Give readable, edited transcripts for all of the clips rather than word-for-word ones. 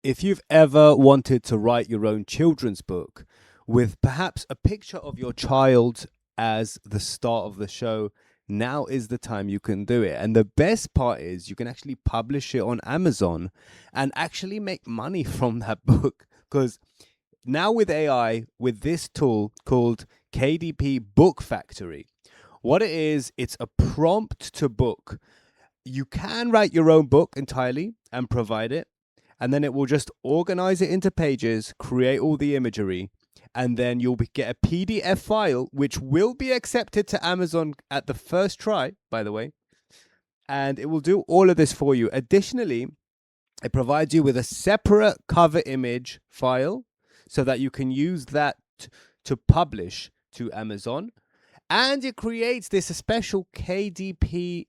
If you've ever wanted to write your own children's book with perhaps a picture of your child as the star of the show, now is the time you can do it. And the best part is you can actually publish it on Amazon and actually make money from that book. Because now with AI, with this tool called KDP Book Factory, what it is, it's a prompt to book. You can write your own book entirely and provide it, and then it will just organize it into pages, create all the imagery, and then you'll get a PDF file, which will be accepted to Amazon at the first try, by the way, and it will do all of this for you. Additionally, it provides you with a separate cover image file so that you can use that to publish to Amazon, and it creates this special KDP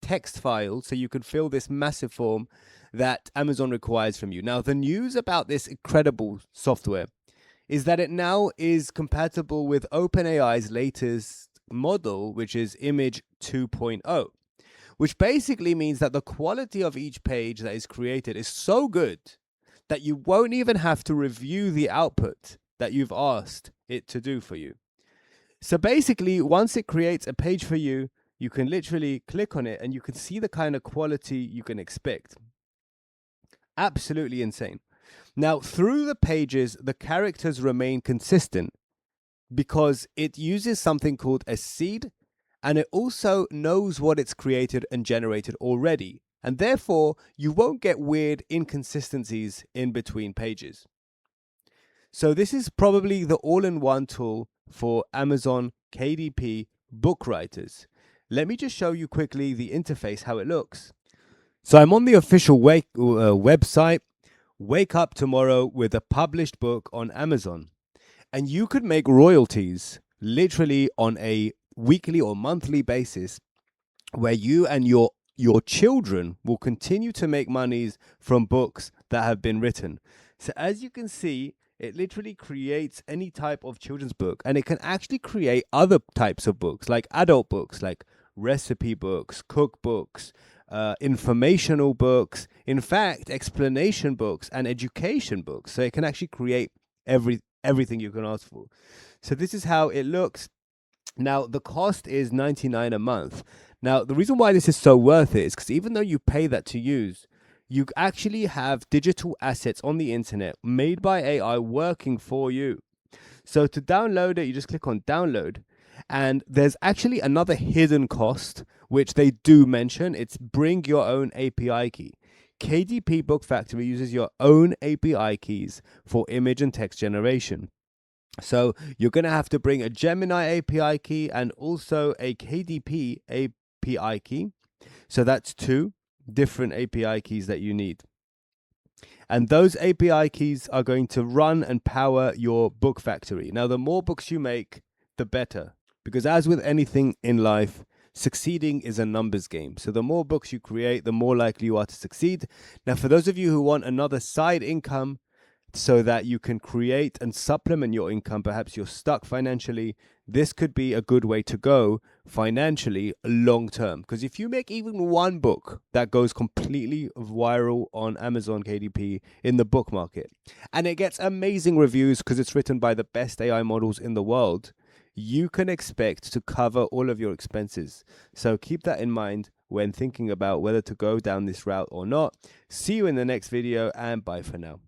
text file so you can fill this massive form that Amazon requires from you. Now, the news about this incredible software is that it now is compatible with OpenAI's latest model, which is Image 2.0, which basically means that the quality of each page that is created is so good that you won't even have to review the output that you've asked it to do for you. So basically, once it creates a page for you, you can literally click on it and you can see the kind of quality you can expect. Absolutely insane. Now, through the pages, the characters remain consistent because it uses something called a seed, and it also knows what it's created and generated already. And therefore, you won't get weird inconsistencies in between pages. So this is probably the all-in-one tool for Amazon KDP book writers. Let me just show you quickly the interface, how it looks. So I'm on the official website, Wake Up Tomorrow, with a published book on Amazon. And you could make royalties literally on a weekly or monthly basis where you and your children will continue to make monies from books that have been written. So as you can see, it literally creates any type of children's book, and it can actually create other types of books, like adult books, like recipe books, cookbooks, informational books, in fact, explanation books and education books. So it can actually create everything you can ask for. So this is how it looks. Now, the cost is $99 a month. Now, the reason why this is so worth it is because even though you pay that to use, you actually have digital assets on the internet made by AI working for you. So to download it, you just click on download. And there's actually another hidden cost, which they do mention. It's bring your own API key. KDP Book Factory uses your own API keys for image and text generation. So you're going to have to bring a Gemini API key and also a KDP API key. So that's two different API keys that you need. And those API keys are going to run and power your book factory. Now, the more books you make, the better. Because as with anything in life, succeeding is a numbers game. So the more books you create, the more likely you are to succeed. Now, for those of you who want another side income so that you can create and supplement your income, perhaps you're stuck financially, this could be a good way to go financially long term. Because if you make even one book that goes completely viral on Amazon KDP in the book market, and it gets amazing reviews because it's written by the best AI models in the world, you can expect to cover all of your expenses. So keep that in mind when thinking about whether to go down this route or not. See you in the next video, and bye for now.